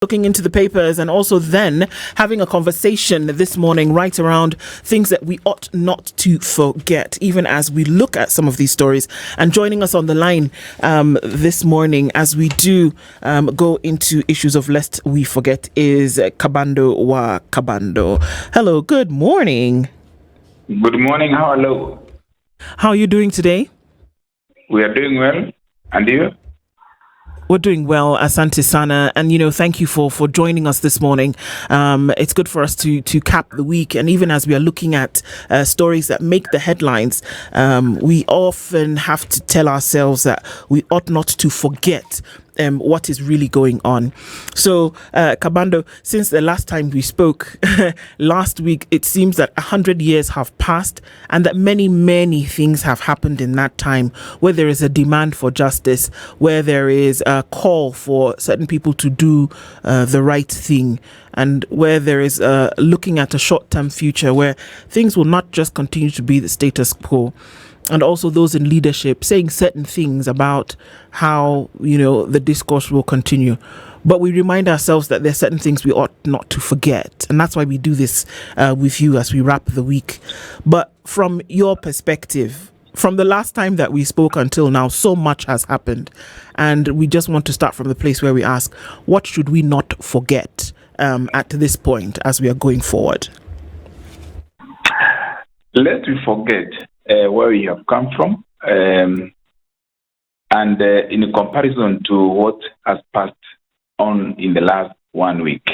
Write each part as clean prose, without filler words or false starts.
looking into the papers and also then having a conversation this morning right around things that we ought not to forget, even as we look at some of these stories. And joining us on the line this morning as we do go into issues of lest we forget is Kabando wa Kabando. Hello, good morning. Good morning, hello. How are you doing today? We are doing well, and you? We're doing well, Asante Sana, and thank you for joining us this morning. It's good for us to cap the week, and even as we are looking at stories that make the headlines, we often have to tell ourselves that we ought not to forget what is really going on. So, Kabando, since the last time we spoke last week, it seems that 100 years have passed and that many things have happened in that time, where there is a demand for justice, where there is a call for certain people to do the right thing, and where there is looking at a short-term future where things will not just continue to be the status quo. And also those in leadership saying certain things about how, the discourse will continue. But we remind ourselves that there are certain things we ought not to forget. And that's why we do this with you as we wrap the week. But from your perspective, from the last time that we spoke until now, so much has happened. And we just want to start from the place where we ask, what should we not forget at this point as we are going forward? Lest we forget where we have come from, and in comparison to what has passed on in the last 1 week,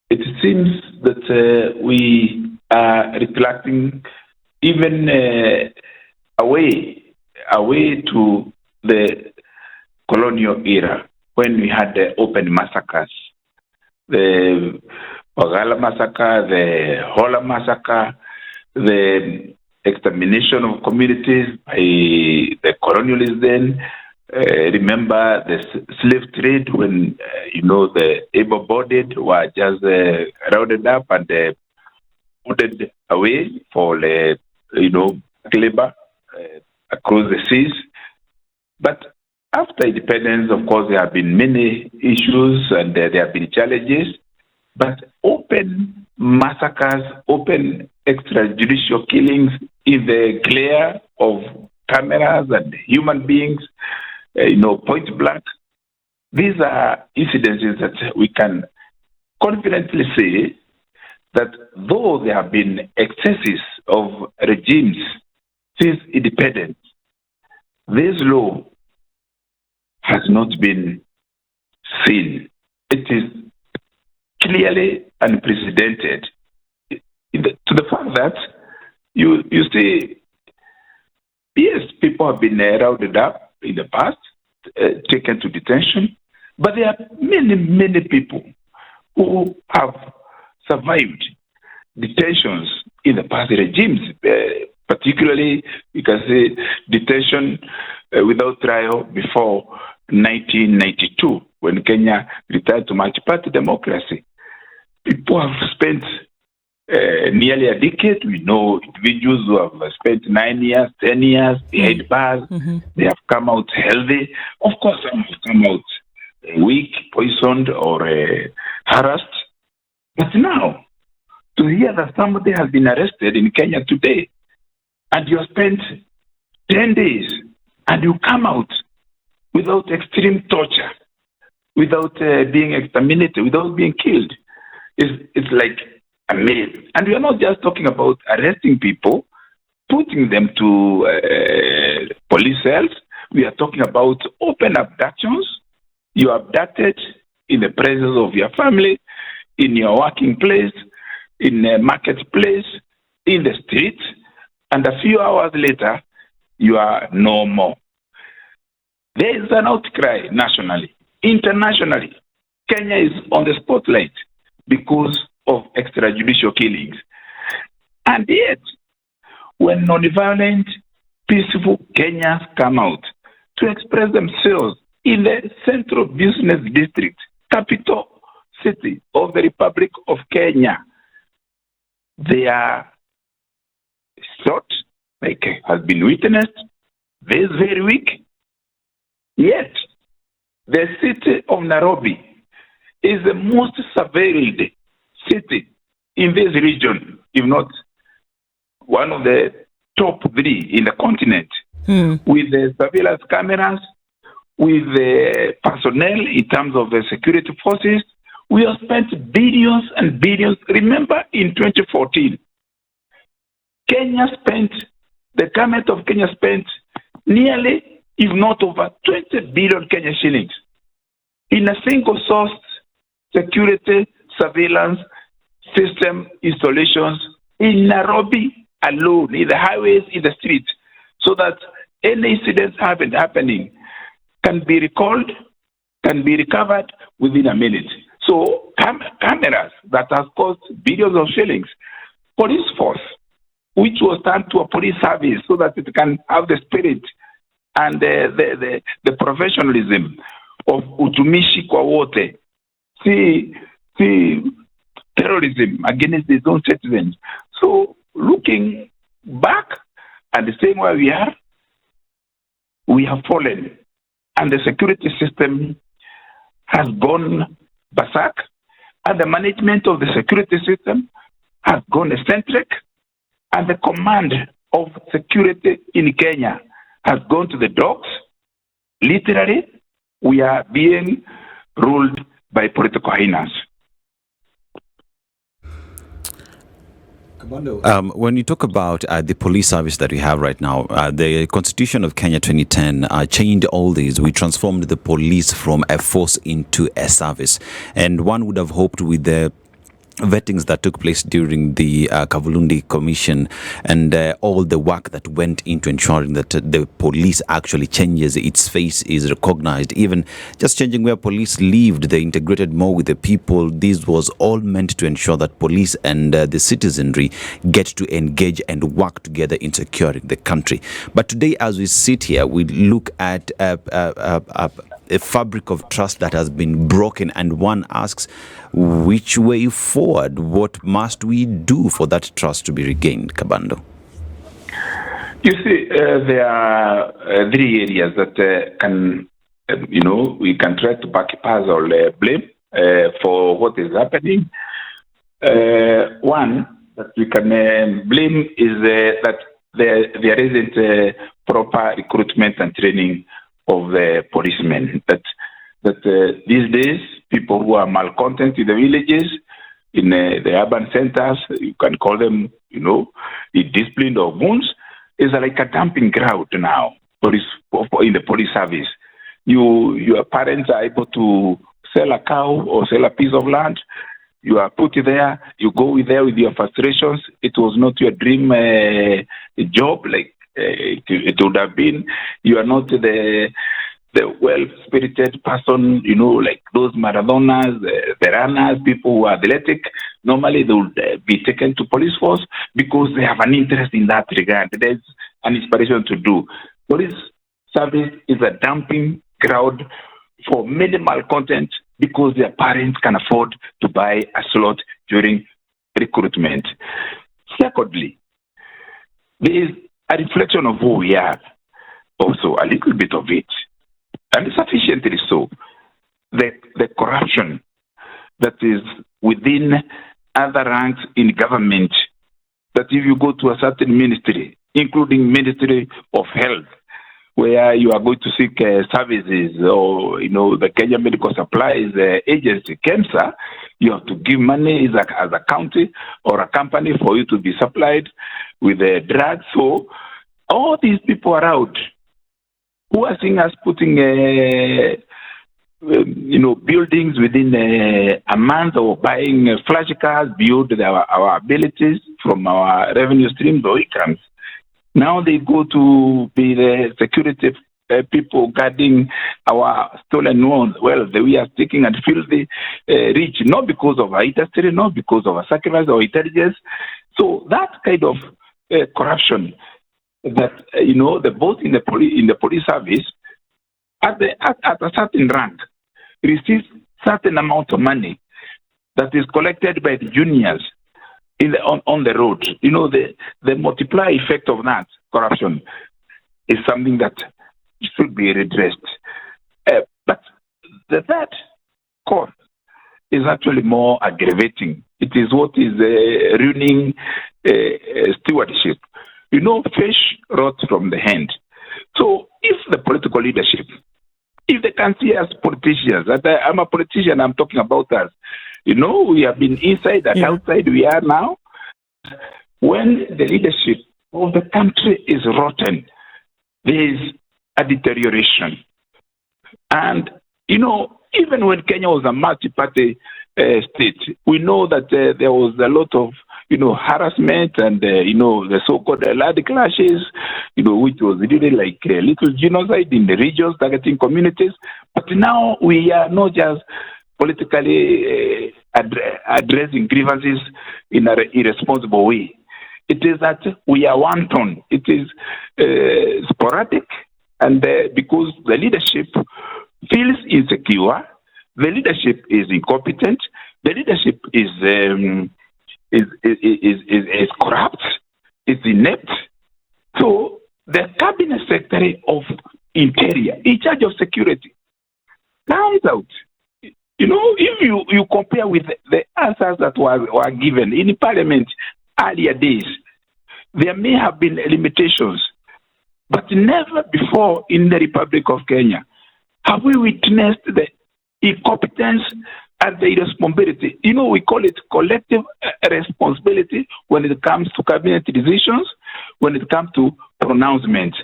it seems that we are reflecting even away to the colonial era, when we had the open massacres, the Pagala massacre, the Hola massacre, the extermination of communities by the colonialists then. Remember the slave trade, when, the able-bodied were just rounded up and put away for, labor across the seas. But after independence, of course, there have been many issues and there have been challenges. But open massacres, open extrajudicial killings in the glare of cameras and human beings, point blank. These are incidences that we can confidently say that though there have been excesses of regimes since independence, this law has not been seen. It is clearly unprecedented, to the fact that you see, yes, people have been rounded up in the past, taken to detention, but there are many people who have survived detentions in the past regimes, particularly you can say detention without trial before 1992, when Kenya returned to multi-party democracy. People have spent nearly a decade. We know individuals who have spent 9 years, 10 years behind bars. Mm-hmm. They have come out healthy. Of course, some have come out weak, poisoned, or harassed. But now, to hear that somebody has been arrested in Kenya today, and you have spent 10 days, and you come out without extreme torture, without being exterminated, without being killed, it's like amazing. And we are not just talking about arresting people, putting them to police cells. We are talking about open abductions. You are abducted in the presence of your family, in your working place, in a marketplace, in the street, and a few hours later, you are no more. There is an outcry nationally, internationally. Kenya is on the spotlight because of extrajudicial killings. And yet, when non-violent, peaceful Kenyans come out to express themselves in the central business district, capital city of the Republic of Kenya, they are shot, like has been witnessed this very week. Yet, the city of Nairobi is the most surveilled city in this region, if not one of the top 3 in the continent, with the surveillance cameras, with the personnel in terms of the security forces. We have spent billions and billions. Remember, in 2014, the government of Kenya spent nearly, if not over, 20 billion Kenya shillings in a single source security surveillance system installations in Nairobi alone, in the highways, in the streets, so that any incidents happening can be recalled, can be recovered within a minute. So cameras that have cost billions of shillings, police force, which was turned to a police service so that it can have the spirit and the professionalism of utumishi kwa wote, see terrorism against its own citizens. So looking back at the same way we have fallen, and the security system has gone berserk, and the management of the security system has gone eccentric, and the command of security in Kenya has gone to the dogs. Literally, we are being ruled by political hyenas. When you talk about the police service that we have right now, the Constitution of Kenya 2010 changed all these. We transformed the police from a force into a service. And one would have hoped with the vettings that took place during the Kavulundi Commission and all the work that went into ensuring that the police actually changes, its face is recognized, even just changing where police lived, they integrated more with the people. This was all meant to ensure that police and the citizenry get to engage and work together in securing the country. But today, as we sit here, we look at a fabric of trust that has been broken, and one asks, which way forward? What must we do for that trust to be regained, Kabando? You see, there are 3 areas that can, we can try to back puzzle blame for what is happening. One that we can blame is that there isn't proper recruitment and training of the policemen. That these days, people who are malcontent in the villages, in the urban centers, you can call them, disciplined or wounds, is like a dumping ground now in the police service. Your parents are able to sell a cow or sell a piece of land. You are put there. You go there with your frustrations. It was not your dream job, like it would have been. You are not the well-spirited person, like those Maradonas, the runners, people who are athletic. Normally, they would be taken to police force because they have an interest in that regard. There's an inspiration to do. Police service is a dumping ground for minimal content because their parents can afford to buy a slot during recruitment. Secondly, there is a reflection of who we are. Also, a little bit of it, and sufficiently so, the corruption that is within other ranks in government, that if you go to a certain ministry, including Ministry of Health, where you are going to seek services, or, the Kenya Medical Supplies Agency, KEMSA, you have to give money as a county or a company for you to be supplied with drugs. So all these people around who are seeing us putting buildings within a month, or buying flash cars beyond our abilities from our revenue streams or incomes. Now they go to be the security people guarding our stolen ones. Well, we are taking and filthy rich, not because of our industry, not because of our sacrifice or intelligence. So that kind of corruption that, both in the police service, at a certain rank, receives certain amount of money that is collected by the juniors on the road. The multiply effect of that corruption is something that should be redressed. But the third cause is actually more aggravating. It is what is ruining stewardship. Fish rot from the hand. So if the political leadership, if they can see us politicians, that I'm a politician, I'm talking about us, we have been inside and outside we are now. When the leadership of the country is rotten, there is a deterioration. And, even when Kenya was a multi-party state, we know that there was a lot of, harassment and, the so-called land clashes, which was really like a little genocide in the regions targeting communities. But now we are not just politically addressing grievances in an irresponsible way. It is that we are wanton. It is sporadic, and because the leadership feels insecure, the leadership is incompetent, the leadership is corrupt, is inept. So the cabinet secretary of Interior, in charge of security, comes out. If you compare with the answers that were given in Parliament earlier days, there may have been limitations, but never before in the Republic of Kenya have we witnessed the incompetence and the irresponsibility. We call it collective responsibility when it comes to cabinet decisions, when it comes to pronouncements.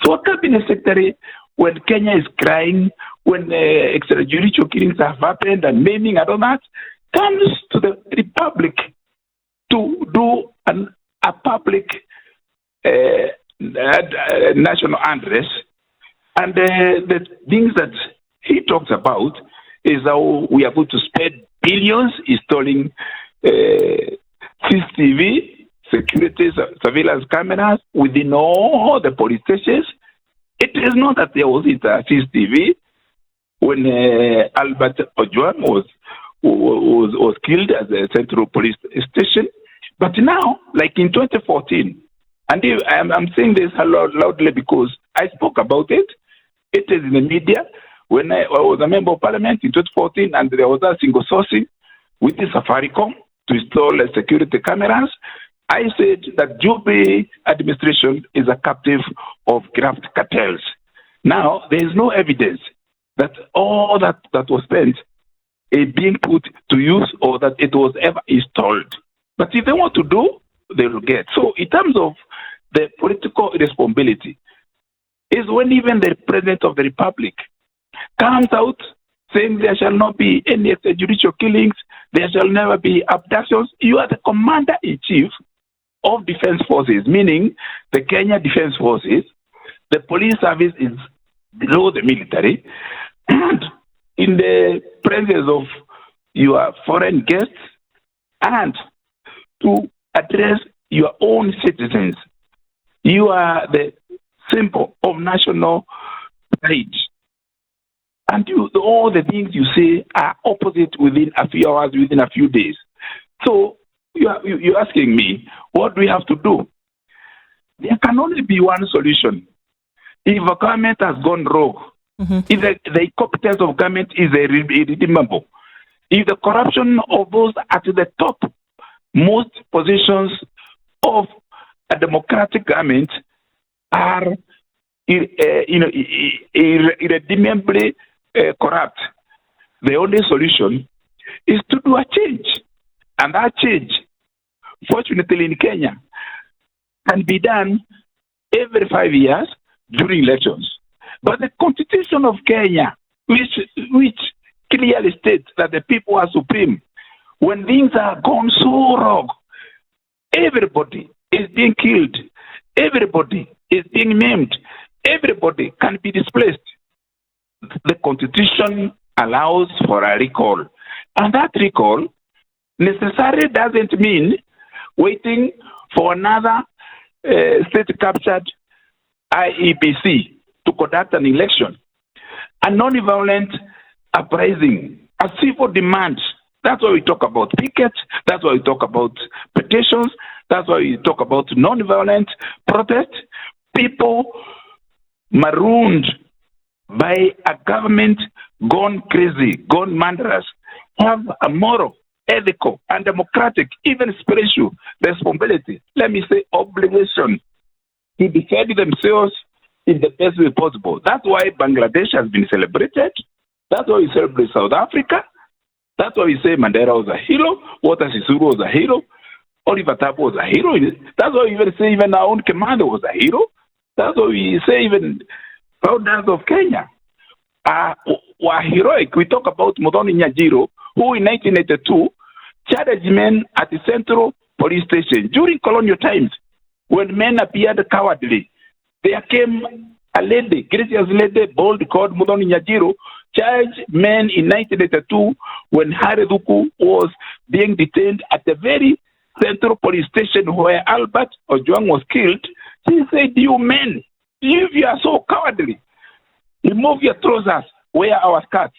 So a cabinet secretary, when Kenya is crying, when extrajudicial killings have happened and maiming and all that, comes to the Republic to do a public national address. And the things that he talks about is how we are going to spend billions installing CCTV, security surveillance cameras within all the police stations. It is not that there wasn't a CCTV when Albert Ojwang was killed at the Central Police Station. But now, like in 2014, and I'm saying this loudly because I spoke about it. It is in the media. When I was a member of Parliament in 2014, and there was a single sourcing with the Safaricom to install security cameras, I said that Jubilee administration is a captive of graft cartels. Now, there is no evidence that all that was spent is being put to use or that it was ever installed. But if they want to do, they will get. So in terms of the political responsibility, is when even the President of the Republic comes out saying there shall not be any extrajudicial killings, there shall never be abductions. You are the Commander-in-Chief of Defense Forces, meaning the Kenya Defense Forces. The police service is below the military. And in the presence of your foreign guests and to address your own citizens, you are the symbol of national pride. And all the things you say are opposite within a few hours, within a few days. So you're asking me, what do we have to do? There can only be one solution. If a government has gone rogue, if the incompetence of government is irredeemable, if the corruption of those at the top most positions of a democratic government are irredeemably corrupt, the only solution is to do a change. And that change, fortunately in Kenya, can be done every 5 years during elections. But the Constitution of Kenya, which clearly states that the people are supreme, when things are gone so wrong, everybody is being killed, everybody is being maimed, everybody can be displaced. The Constitution allows for a recall. And that recall necessarily doesn't mean waiting for another state-captured IEBC to conduct an election. A non-violent uprising, a civil demand. That's why we talk about pickets. That's why we talk about petitions. That's why we talk about non-violent protest. People marooned by a government gone crazy, gone murderous. have a moral, ethical, and democratic, even spiritual responsibility, let me say obligation, to defend themselves in the best way possible. That's why Bangladesh has been celebrated. That's why we celebrate South Africa. That's why we say Mandela was a hero, Walter Sisulu was a hero, Oliver Tambo was a hero. That's why we even say even our own commander was a hero. That's why we say even founders of Kenya were heroic. We talk about Muthoni Nyajiro, who in 1982 charged men at the Central Police Station during colonial times when men appeared cowardly. There came a lady, gracious lady, bold called Muthoni Nyajiro, charged men in 1982 when Harry Duku was being detained at the very Central Police Station where Albert Ojwang was killed. She said, you men, if you are so cowardly, remove your trousers, wear our skirts.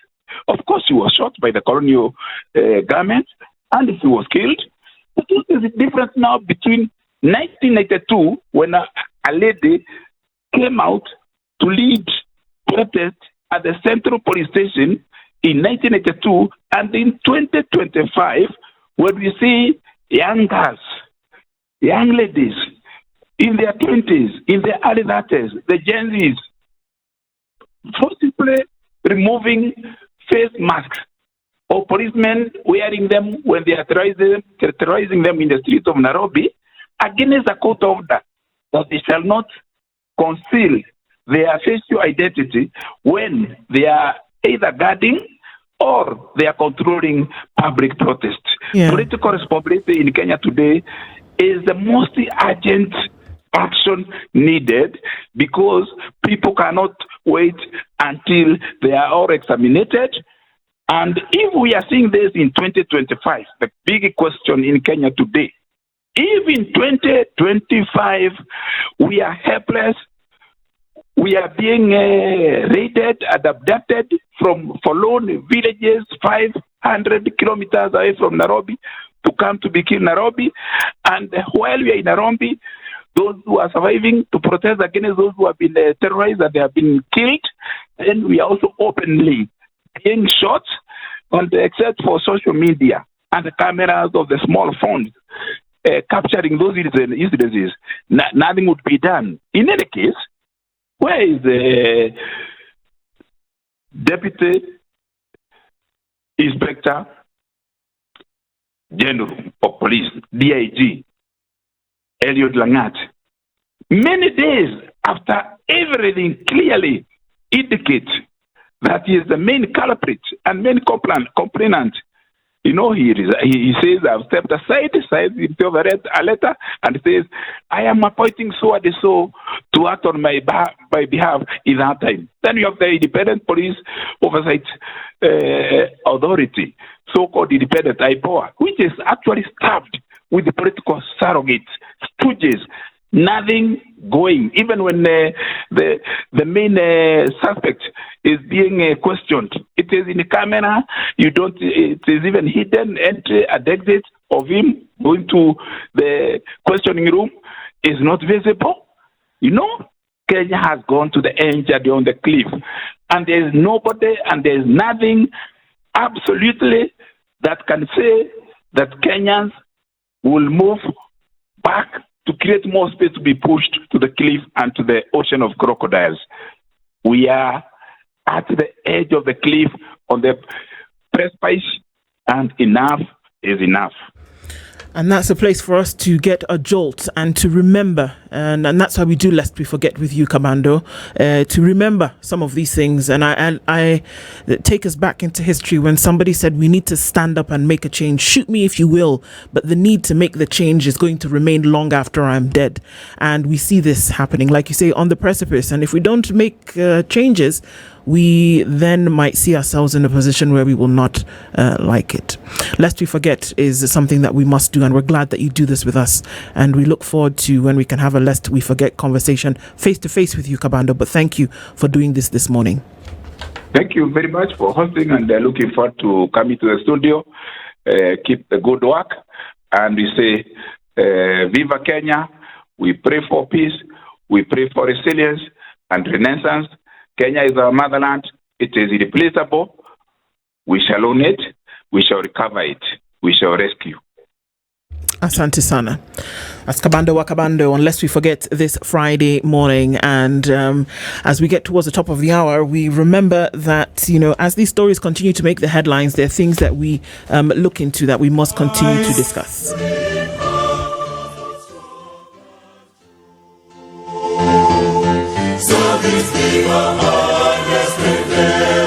Of course, he was shot by the colonial government and he was killed. But what is the difference now between 1992, when a lady came out to lead protest at the Central Police Station in 1982, and in 2025, when we see young girls, young ladies in their 20s, in their early 30s, the Gen Zs, forcibly removing face masks, or policemen wearing them when they are terrorizing them in the streets of Nairobi, against a court order that they shall not conceal their facial identity when they are either guarding or they are controlling public protest. Yeah. Political responsibility in Kenya today is the most urgent action needed because people cannot wait until they are all examined. And if we are seeing this in 2025, the big question in Kenya today, if in 2025 we are helpless, we are being raided and abducted from forlorn villages 500 kilometers away from Nairobi to come to be killed in Nairobi. And while we are in Nairobi, those who are surviving to protest against those who have been terrorized and they have been killed, and we are also openly being shot, and except for social media and the cameras of the small phones capturing those incidences, nothing would be done. In any case, where is the Deputy Inspector General of Police, DIG, Eliud Langat? Many days after everything clearly indicates that he is the main culprit and main complainant, you know, he says, I've stepped aside, signs himself a letter, and says, I am appointing so and so to act on my behalf in that time. Then you have the Independent Police Oversight Authority, so-called Independent IPOA, which is actually staffed with the political surrogates, stooges, nothing going. Even when the main suspect is being questioned, it is in the camera. It is even hidden entry and exit of him going to the questioning room is not visible. You know, Kenya has gone to the edge and on the cliff, and there is nobody and there is nothing absolutely that can say that Kenyans will move back to create more space to be pushed to the cliff and to the ocean of crocodiles. We are at the edge of the cliff on the precipice, and enough is enough. And that's a place for us to get a jolt and to remember. And that's why we do Lest We Forget with you, Kabando, to remember some of these things. And I take us back into history when somebody said we need to stand up and make a change. Shoot me if you will, but the need to make the change is going to remain long after I'm dead. And we see this happening, like you say, on the precipice. And if we don't make changes, we then might see ourselves in a position where we will not like it. Lest We Forget is something that we must do, and we're glad that you do this with us. And we look forward to when we can have a Lest We Forget conversation face to face with you, Kabando. But thank you for doing this morning. Thank you very much for hosting, and looking forward to coming to the studio. Keep the good work, and we say, Viva Kenya. We pray for peace. We pray for resilience and renaissance. Kenya is our motherland. It is irreplaceable. We shall own it. we shall recover it. We shall rescue. Asante sana. That's Kabando wa Kabando, unless we forget this Friday morning. And as we get towards the top of the hour, we remember that, as these stories continue to make the headlines, there are things that we look into that we must continue to discuss. So these people are yesterday.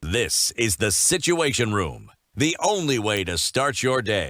This is the Situation Room, the only way to start your day.